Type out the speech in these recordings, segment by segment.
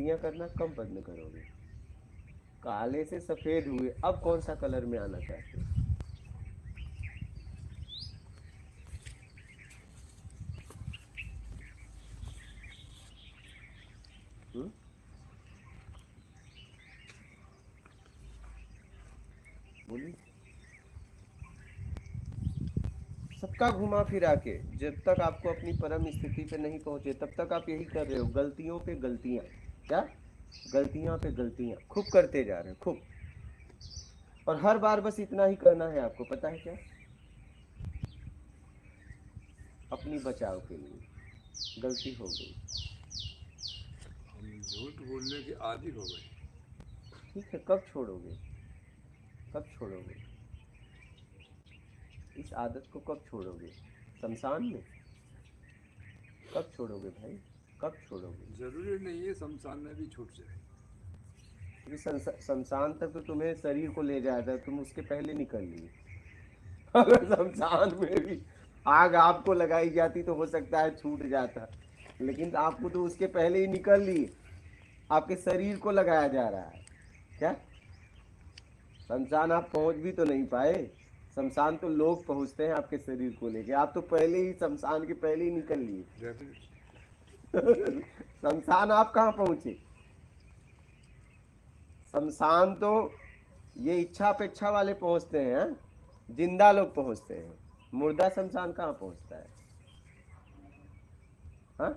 गलतियां करना कम बंद करोगे। काले से सफेद हुए, अब कौन सा कलर में आना चाहते हो? बोलिए। सबका घुमा फिरा के, जब तक आपको अपनी परम स्थिति पे नहीं पहुंचे तब तक आप यही कर रहे हो, गलतियों पे गलतियां। क्या? गलतियां पे गलतियां खूब करते जा रहे हो, खूब। और हर बार बस इतना ही करना है आपको, पता है क्या? अपनी बचाव के लिए गलती हो गई, हम झूठ बोलने के आदी हो गए। ठीक है, कब छोड़ोगे? कब छोड़ोगे इस आदत को? कब छोड़ोगे? शमशान में? कब छोड़ोगे भाई, कब छोड़ोगे? जरूरी नहीं है शमशान में भी छूट जाए। शमशान तक तो तुम्हें शरीर को ले जाया था, तुम उसके पहले निकल लिए। अगर शमशान में भी आग आपको लगाई जाती तो हो सकता है छूट जाता, लेकिन आपको तो उसके पहले ही निकल लिए। आपके शरीर को लगाया जा रहा है क्या? शमशान आप पहुंच भी तो नहीं पाए, शमशान तो लोग पहुंचते हैं आपके शरीर को लेके, आप तो पहले ही शमशान के पहले ही निकल लिए। शमशान आप कहाँ पहुंचे? शमशान तो ये इच्छा अपेक्षा वाले पहुंचते हैं, जिंदा लोग पहुंचते हैं। मुर्दा शमशान कहाँ पहुंचता है? हाँ?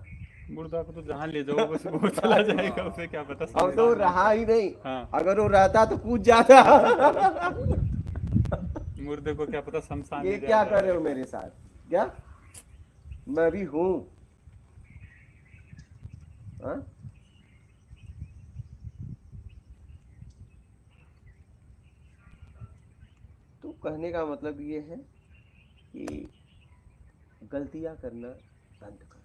मुर्दा को तो जहाँ ले जाओ बस वो चला जाएगा, उसे क्या पता। अब तो रहा ही नहीं। हाँ। अगर वो रहता तो कूद जाता। मुर्दे को क्या पता शमशान ये ले क्या जाएगा। कर रहे हो मेरे साथ? क्या मैं भी हूं? हाँ? तो कहने का मतलब ये है कि गलतियां करना बंद करो।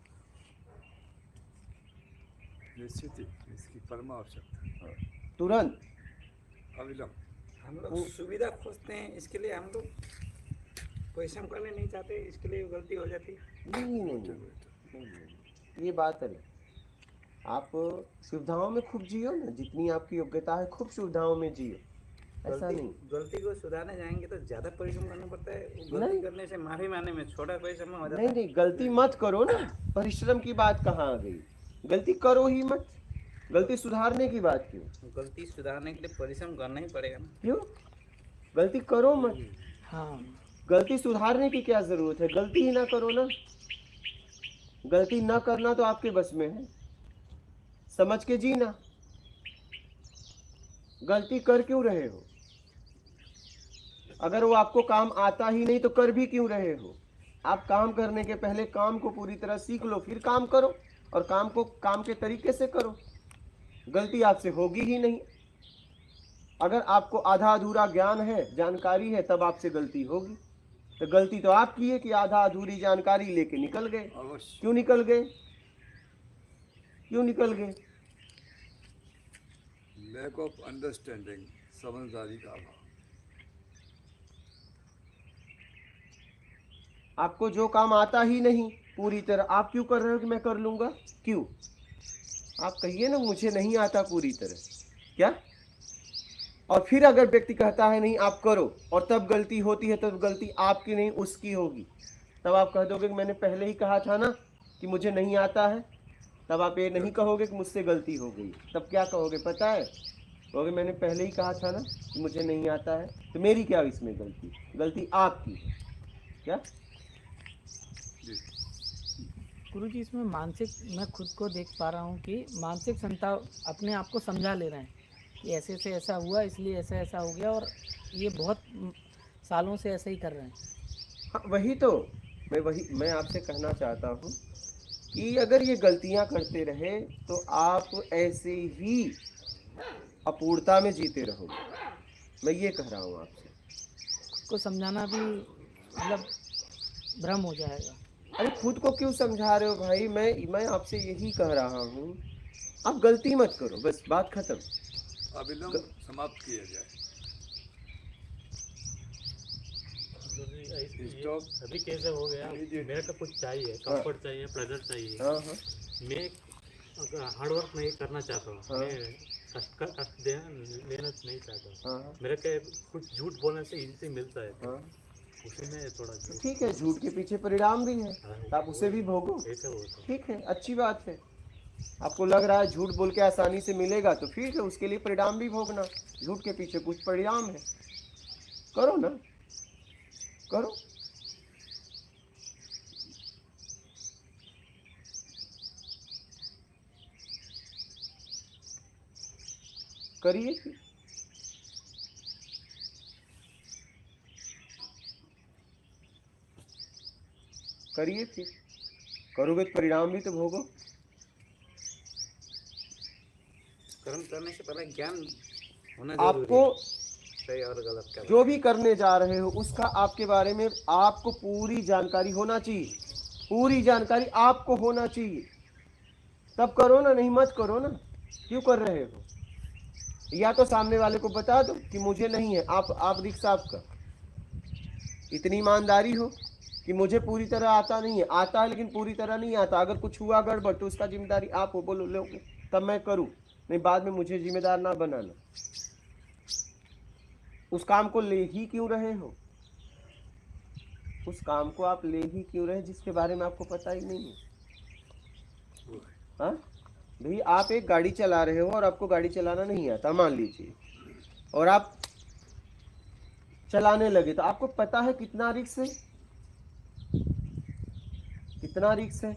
निश्चित ही इसकी परम आवश्यकता, तुरंत, अविलंब। हम लोग सुविधा खोजते हैं, इसके लिए हम लोग परिश्रम करने नहीं चाहते, इसके लिए गलती हो जाती है। नहीं, ये बात है। आप सुविधाओं में खूब जियो ना, जितनी आपकी योग्यता है खूब सुविधाओं में जियो, ऐसा नहीं। गलती को सुधारने जाएंगे तो ज्यादा परिश्रम करना पड़ता है। गलती करने से माफी मांगने में छोटा परिश्रम हो जाता है। नहीं, गलती मत करो ना, परिश्रम की बात कहाँ आ गई? गलती करो ही मत, गलती सुधारने की बात क्यों? गलती सुधारने के लिए परिश्रम करना ही पड़ेगा ना। क्यों? गलती करो मत। हाँ, गलती सुधारने की क्या जरूरत है? गलती ही ना करो ना। गलती ना करना तो आपके बस में है, समझ के जीना। गलती कर क्यों रहे हो? अगर वो आपको काम आता ही नहीं तो कर भी क्यों रहे हो? आप काम करने के पहले काम को पूरी तरह सीख लो, फिर काम करो, और काम को काम के तरीके से करो। गलती आपसे होगी ही नहीं। अगर आपको आधा अधूरा ज्ञान है, जानकारी है, तब आपसे गलती होगी। तो गलती तो आपकी है कि आधा अधूरी जानकारी लेके निकल गए। क्यों निकल गए? क्यों निकल गए? लैक ऑफ अंडरस्टैंडिंग, समझदारी का अभाव। आपको जो काम आता ही नहीं पूरी तरह, आप क्यों कर रहे हो कि मैं कर लूंगा? क्यों? आप कहिए ना मुझे नहीं आता पूरी तरह, क्या? और फिर अगर व्यक्ति कहता है नहीं आप करो, और तब गलती होती है, तब गलती आपकी नहीं उसकी होगी, तब आप कह दोगे कि मैंने पहले ही कहा था ना कि मुझे नहीं आता है। तब आप ये नहीं कहोगे कि मुझसे गलती हो गई, तब क्या कहोगे पता है? कहोगे मैंने पहले ही कहा था ना कि मुझे नहीं आता है, तो मेरी क्या इसमें गलती? गलती आपकी है, क्या? गुरुजी, इसमें मानसिक, मैं खुद को देख पा रहा हूँ कि मानसिक क्षमता अपने आप को समझा ले रहे हैं कि ऐसे से ऐसा हुआ इसलिए ऐसा ऐसा हो गया, और ये बहुत सालों से ऐसा ही कर रहे हैं। हाँ, वही तो मैं आपसे कहना चाहता हूँ कि अगर ये गलतियां करते रहे तो आप ऐसे ही अपूर्णता में जीते रहोगे। मैं ये कह रहा हूँ आपसे। खुद को समझाना भी मतलब भ्रम हो जाएगा। अरे खुद को क्यों समझा रहे हो भाई? मैं आपसे यही कह रहा हूँ, आप गलती मत करो, बस बात खत्म। अविलंब समाप्त किया जाए। अभी कैसे हो गया, मेरे को कुछ चाहिए, कंफर्ट चाहिए, प्लेजर चाहिए। हाँ हाँ। मैं अगर हार्ड वर्क नहीं करना चाहता हूँ, हाँ। मैं कष्ट लेना नहीं चाहता हूँ। हाँ मेरे के कुछ झूठ बोलने से इजी मिलता है, हाँ, उसी में थोड़ा तो झूठ ठीक है, झूठ के पीछे परिणाम भी है, हाँ, तो आप उसे भी भोगो। ऐसा होता है। ठीक है, अच्छी बात है। आपको लग रहा है झूठ बोल के आसानी से मिलेगा, तो ठीक है, उसके लिए परिणाम भी भोगना। झूठ के पीछे कुछ परिणाम है, करो ना, करो। करिए फिर। करिए फिर, करोगे तो परिणाम भी तो भोगो। कर्म करने से पहले ज्ञान होना जरूरी आपको है, सही और गलत का। जो भी करने जा रहे हो उसका आपके बारे में आपको पूरी जानकारी होना चाहिए, पूरी जानकारी आपको होना चाहिए, तब करो ना, नहीं मत करो ना। क्यों कर रहे हो? या तो सामने वाले को बता दो कि मुझे नहीं है, आप रिक्स आपका। इतनी ईमानदारी हो कि मुझे पूरी तरह आता नहीं है, आता है लेकिन पूरी तरह नहीं आता। अगर कुछ हुआ गड़बड़ तो उसका जिम्मेदारी आप हो, बोलो लोगे तब मैं करूं, नहीं बाद में मुझे जिम्मेदार ना बनाना। उस काम को ले ही क्यों रहे हो? उस काम को आप ले ही क्यों रहे जिसके बारे में आपको पता ही नहीं है? हाँ भाई, आप एक गाड़ी चला रहे हो और आपको गाड़ी चलाना नहीं आता, मान लीजिए, और आप चलाने लगे, तो आपको पता है कितना रिस्क है, कितना रिस्क है।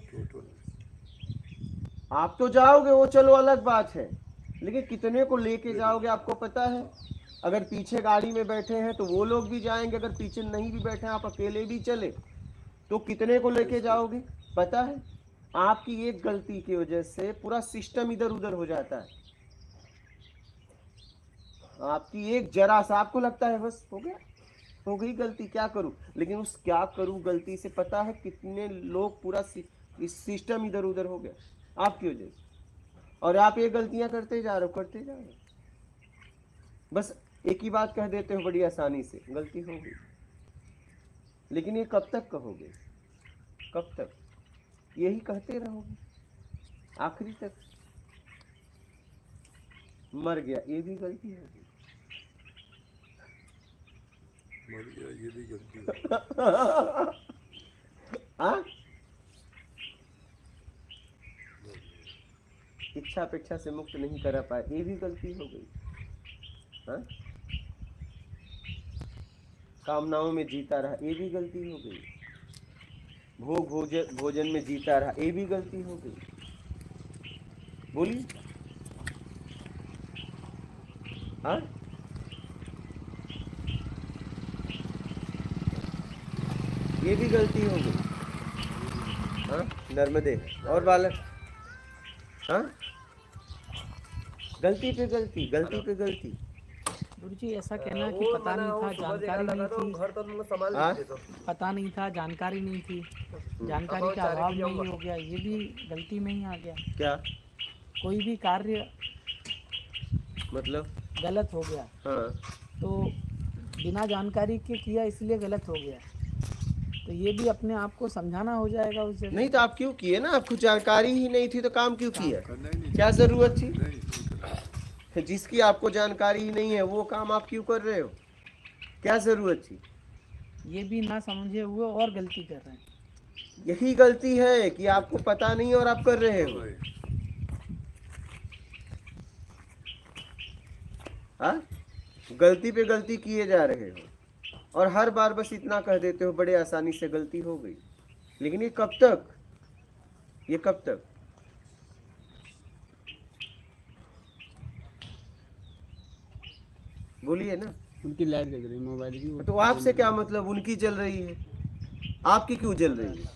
आप तो जाओगे, वो चलो अलग बात है, लेकिन कितने को लेके जाओगे आपको पता है। अगर पीछे गाड़ी में बैठे हैं तो वो लोग भी जाएंगे, अगर पीछे नहीं भी बैठे हैं, आप अकेले भी चले तो कितने को लेके जाओगे पता है। आपकी एक गलती की वजह से पूरा सिस्टम इधर उधर हो जाता है। आपकी एक जरा सा, आपको लगता है बस हो गया, हो गई गलती, क्या करूं, लेकिन उस क्या करूं गलती से पता है कितने लोग, पूरा इस सिस्टम इधर उधर हो गया आपकी वजह से। और आप ये गलतियां करते जा रहे हो, करते जा रहे हो, बस एक ही बात कह देते हो बड़ी आसानी से, गलती हो गई। लेकिन ये कब तक कहोगे? कब तक यही कहते रहोगे? आखिरी तक। मर गया, ये भी गलती है। मर गया, ये भी गलती है। हाँ? इच्छा अपेक्षा से मुक्त नहीं करा पाए, ये भी गलती हो गई। हाँ? कामनाओं में जीता रहा, ये भी गलती हो गई। भोजन में जीता रहा, ये भी गलती हो गई। बोलिए। हाँ? ये भी गलती हो गई। हाँ? नर्मदे और बालक। हाँ? गलती पे गलती, गलती पे गलती। गुरु जी ऐसा कहना कि पता नहीं था, जानकारी नहीं थी, हाँ? पता नहीं था, जानकारी नहीं थी, जानकारी का अभाव में ही हो गया, ये भी गलती में ही आ गया। क्या कोई भी कार्य मतलब? गलत हो गया हाँ, तो बिना जानकारी के किया, इसलिए गलत हो गया, तो ये भी अपने आप को समझाना हो जाएगा उस जगह। नहीं तो आप क्यों किए ना? आपको जानकारी ही नहीं थी तो काम क्यों किया? करना ही नहीं, क्या जरूरत थी? नहीं करना। जिसकी आपको जानकारी ही नहीं है वो काम आप क्यों कर रहे हो? क्या जरूरत थी? ये भी ना समझे हुए और गलती कर रहे हैं। यही गलती है कि आपको पता नहीं और आप कर रहे हो। हाँ? गलती पे गलती किए जा रहे हो और हर बार बस इतना कह देते हो बड़े आसानी से गलती हो गई। लेकिन ये कब तक? ये कब तक? बोलिए ना। उनकी लाइट जल रही मोबाइल की। तो आपसे क्या मतलब? उनकी जल रही है, आपकी क्यों जल रही है?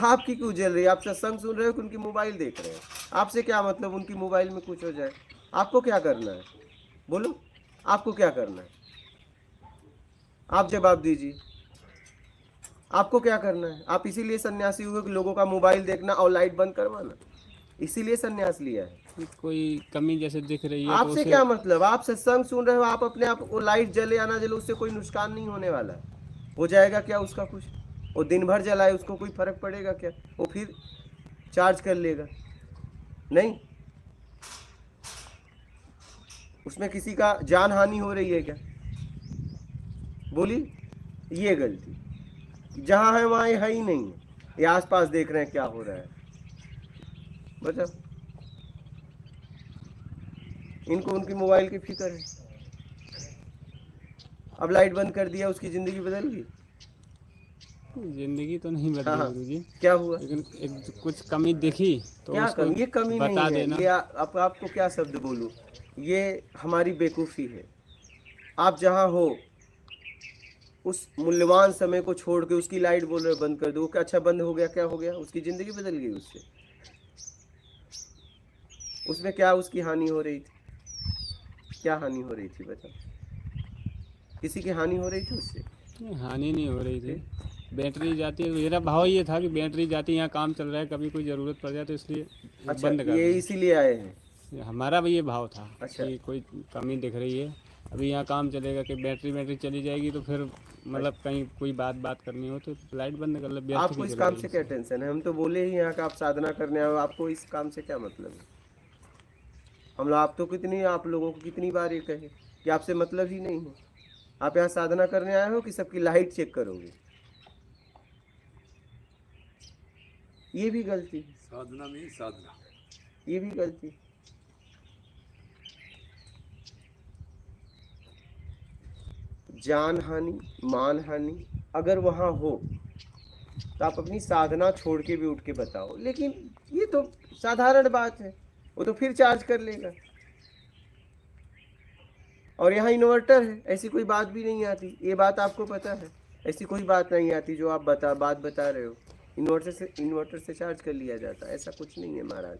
आपकी क्यों जल रही है? आप सत्संग सुन रहे हो कि उनकी मोबाइल देख रहे हो? आपसे क्या मतलब उनकी मोबाइल में कुछ हो जाए? आपको क्या करना है? बोलो, आपको क्या करना है? आप जवाब दीजिए, आपको क्या करना है? आप इसीलिए सन्यासी हुए कि लोगों का मोबाइल देखना और लाइट बंद करवाना, इसीलिए सन्यास लिया है? कोई कमी जैसे दिख रही है तो आपसे क्या मतलब? आप सत्संग सुन रहे हो, आप अपने आप वो लाइट जले या ना जले उससे कोई नुकसान नहीं होने वाला। हो जाएगा क्या उसका कुछ? वो दिन भर जलाए उसको कोई फर्क पड़ेगा क्या? वो फिर चार्ज कर लेगा। नहीं, उसमें किसी का जान हानि हो रही है क्या? बोली, ये गलती। जहां है वहां ये है ही नहीं है, ये आसपास देख रहे हैं क्या हो रहा है। बताओ, इनको उनकी मोबाइल की फिक्र है। अब लाइट बंद कर दिया, उसकी जिंदगी बदल गई। जिंदगी तो नहीं बदली हाँ, गुरुजी, क्या हुआ? लेकिन एक कुछ कमी दिखी तो क्या उसको कमी? ये कमी नहीं बता है, देना। ये आपको क्या शब्द बोलूं, ये हमारी बेवकूफ़ी है। आप जहां हो उस मूल्यवान समय को छोड़ के उसकी लाइट बोल रहे बंद कर दो, क्या अच्छा बंद हो गया, क्या हो गया? उसकी जिंदगी बदल गई उससे। उसमें क्या उसकी हानि हो रही थी? क्या हानि हो रही थी बताओ? किसी की हानि हो रही थी उससे? हानि नहीं हो रही थी, बैटरी जाती है। मेरा भाव ये था कि बैटरी जाती है, यहाँ काम चल रहा है, कभी कोई ज़रूरत पड़ जाए तो इसलिए अच्छा, बंद कर ये दें। इसीलिए आए हैं। हमारा भी ये भाव था अच्छा। कि कोई कमी दिख रही है, अभी यहाँ काम चलेगा कि बैटरी चली जाएगी तो फिर मतलब कहीं कोई बात करनी हो तो लाइट बंद कर ले, व्यर्थ आपको की इस चल काम रही से है। क्या टेंशन है? हम तो बोले ही यहाँ का आप साधना करने आए हो, आपको इस काम से क्या मतलब है? हम लोग आप तो कितनी, आप लोगों को कितनी बार ये कहे कि आपसे मतलब ही नहीं है। आप यहाँ साधना करने आए हो कि सबकी लाइट चेक करोगे? ये भी गलती, साधना नहीं साधना। ये भी गलती। जान हानि, मान हानि अगर वहां हो तो आप अपनी साधना छोड़ के भी उठ के बताओ, लेकिन ये तो साधारण बात है, वो तो फिर चार्ज कर लेगा। और यहाँ इन्वर्टर है, ऐसी कोई बात भी नहीं आती, ये बात आपको पता है। ऐसी कोई बात नहीं आती जो आप बात बता रहे हो। इन्वर्टर से चार्ज कर लिया जाता है, ऐसा कुछ नहीं है महाराज।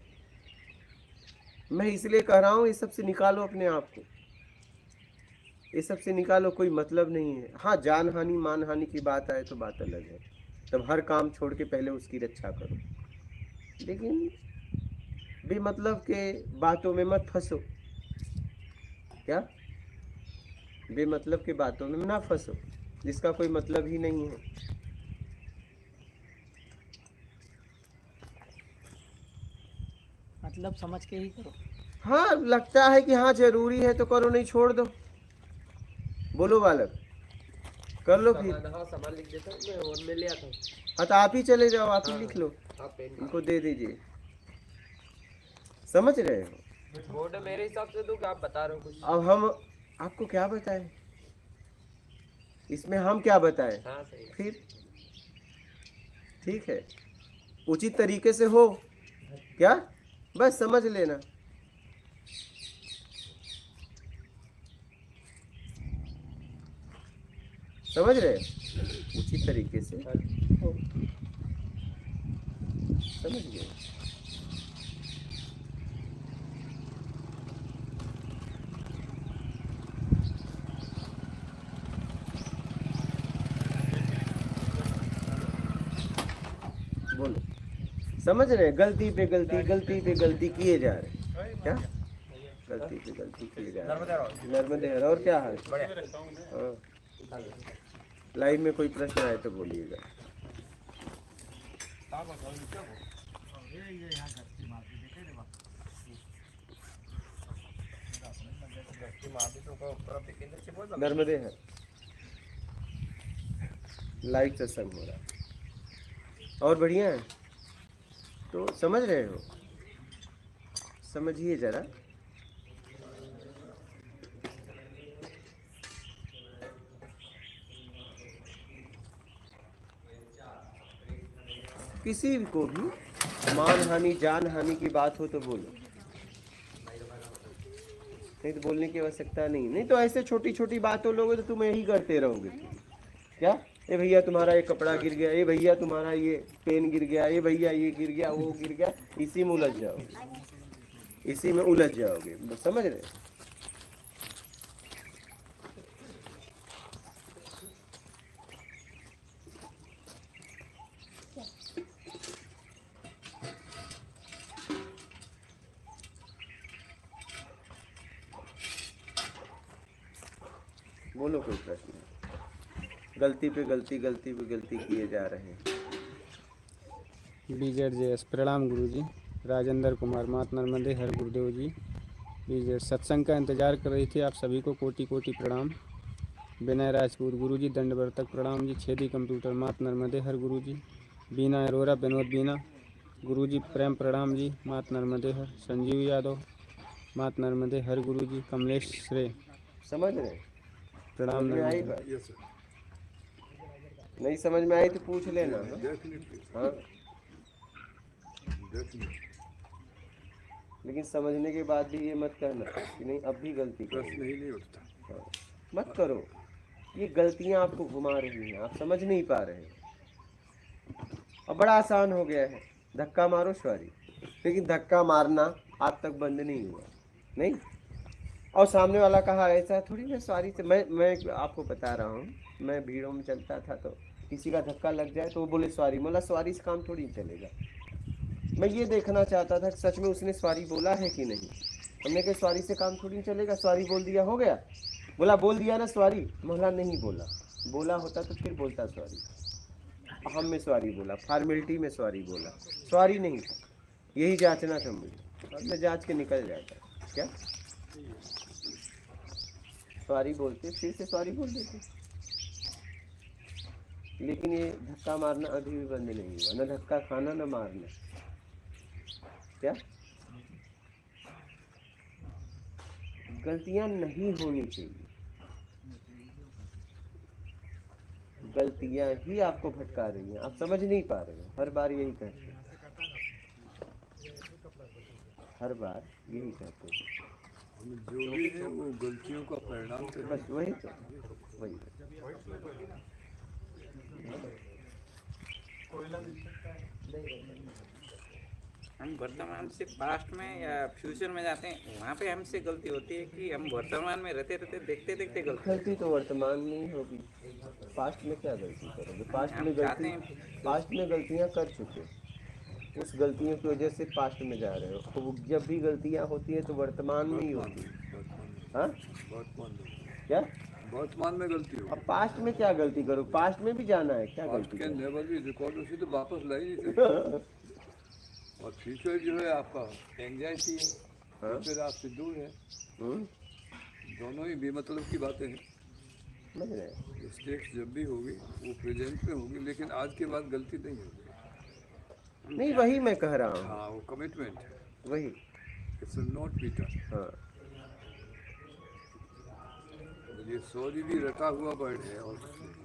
मैं इसलिए कह रहा हूँ, ये सब से निकालो अपने आप को, ये सब से निकालो, कोई मतलब नहीं है। हाँ, जान हानि मान हानि की बात आए तो बात अलग है, तब हर काम छोड़ के पहले उसकी रक्षा करो, लेकिन बेमतलब के बातों में मत फंसो। क्या? बेमतलब के बातों में ना फंसो, जिसका कोई मतलब ही नहीं है। मतलब समझ के ही करो। हाँ, लगता है कि हाँ जरूरी है तो करो, नहीं छोड़ दो। बोलो बालक, कर लो फिर। हाँ, सामान लिख देता हूँ मैं, और मैं ले आता हूँ। हाँ, तो आप ही चले जाओ, आप ही हाँ, लिख लो, आप पेन इनको दे दीजिए। समझ रहे हो? बोर्ड मेरे हिसाब से दूँ कि आप बता रहे हो कुछ? अब हम आपको क्या बताएं, इसमें हम क्या बताएं? हाँ सही। फिर ठीक है, उचित तरीके से हो क्या, बस समझ लेना। समझ रहे? उचित तरीके से हो, समझ गए? बोलो, समझ रहे? गलती पे गलती किए जा रहे, क्या गलती पे गलती किए जा रहे। नर्मदे हर। और क्या हाल? हाँ, लाइव में कोई प्रश्न आए तो बोलिएगा। नर्मदे हर लाइव सत्संग हो रहा है, और बढ़िया है तो समझ रहे हो, समझिए जरा। किसी को भी मान हानि जान हानि की बात हो तो बोलो, नहीं तो बोलने की आवश्यकता नहीं। नहीं तो ऐसे छोटी छोटी बातों लोगे तो तुम यही करते रहोगे। क्या, ये भैया तुम्हारा ये कपड़ा गिर गया, ये भैया तुम्हारा ये पेन गिर गया, ये भैया ये गिर गया, वो गिर गया, इसी में उलझ जाओगे, इसी में उलझ जाओगे। समझ रहे? बोलो कोई प्रश्न? गलती पे गलती किए जा रहे हैं। BZJS प्रणाम गुरुजी। राजेंद्र कुमार, मात नर्मदे हर गुरुदेव जी। ये सत्संग का इंतजार कर रही थी, आप सभी को कोटि कोटि प्रणाम। विनय राजपूत गुरु जी दंडवर्तक प्रणाम जी। छेदी कंप्यूटर मात नर्मदे हर गुरु जी। बीना अरोरा विनोद बीना गुरु जी प्रेम प्रणाम जी, मात नर्मदे हर। संजीव यादव मात नर्मदे हर गुरु जी। कमलेश श्रे समझ रहे हैं? प्रणाम समझ में आई नर्मदे। बात? यस सर, नहीं समझ में आई तो पूछ लेना। हाँ? डेफिनेटली हाँ, डेफिनेटली। लेकिन समझने के बाद भी ये मत कहना कि नहीं अब भी गलती प्रश्न करेंगे। ही नहीं उठता। हाँ, मत करो। ये गलतियां आपको घुमा रही हैं, आप समझ नहीं पा रहे हैं। अब बड़ा आसान हो गया है, धक्का मारो सॉरी, लेकिन धक्का मारना आज तक बंद नहीं हुआ। नहीं, और सामने वाला कहा ऐसा थोड़ी मैं सॉरी से मैं आपको बता रहा हूँ, मैं भीड़ों में चलता था तो किसी का धक्का लग जाए तो वो बोले सॉरी, बोला सॉरी से काम थोड़ी चलेगा। मैं ये देखना चाहता था कि सच में उसने सॉरी बोला है कि नहीं। हमने कहा सॉरी से काम थोड़ी चलेगा, सॉरी बोल दिया हो गया। बोला बोल दिया ना सॉरी, बोला नहीं बोला, बोला होता तो फिर बोलता सॉरी। हम में सॉरी बोला, फॉर्मेलिटी में सॉरी बोला, सॉरी नहीं था। यही जांचना था मुझे, और मैं जांच के निकल जाता। क्या सॉरी बोलते फिर से सॉरी बोल देते, लेकिन ये धक्का मारना अभी भी बंद नहीं हुआ, न धक्का खाना न मारना। क्या गलतियां नहीं होनी चाहिए, गलतियां ही आपको भटका रही हैं, आप समझ नहीं पा रहे हो। हर बार यही कहते हैं, हर बार यही कहते हैं। हम जो भी है वो गलतियों का परिणाम है। बस वही तो, वही हम वर्तमान से पास्ट में या फ्यूचर में जाते हैं, वहाँ पे हमसे गलती होती है कि हम वर्तमान में रहते रहते देखते देखते गलती। गलती तो वर्तमान में ही होगी, पास्ट में क्या गलती करोगे। पास्ट में गलतियां कर चुके, उस गलतियों की वजह से पास्ट में जा रहे हो। तो जब भी गलतियां होती है तो वर्तमान में ही होती है। हाँ क्या वर्तमान में गलती हो। अब पास्ट में क्या गलती करो, पास्ट में भी जाना है क्या गलती कैन करो? नेवर बी रिकॉर्ड, उसे तो वापस ला ही नहीं सकते। और फ्यूचर जो है आपका एंजाइटी है, फ्यूचर आपसे दूर है। दोनों ही बेमतलब की बातें हैं। समझ रहे हैं? मिस्टेक्स जब भी होगी वो प्रेजेंट में होगी, लेकिन आज के बाद गलती नहीं होगी। नहीं वही मैं कह रहा हूँ, हाँ वो कमिटमेंट है, वही। It's not be done. हाँ ये सॉरी भी रटा हुआ वर्ड है और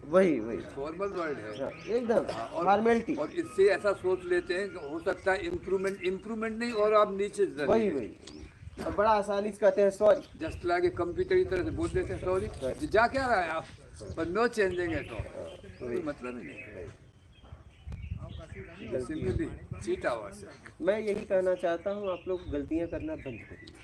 वही फॉर्मल वर्ड है। हाँ, एकदम और- फॉर्मेलिटी। और इससे ऐसा सोच लेते हैं कि हो सकता है इम्प्रूवमेंट नहीं और आप नीचे वही और बड़ा आसानी से कहते हैं sorry. Just like a computer की तरह से बोल देते हैं सॉरी, जा क्या रहा है आप, पर नो चेंजिंग एट ऑल, कोई मतलब ही नहीं। Simply cheat hours. मैं यही कहना चाहता हूँ, आप लोग गलतियाँ करना बंद करिए।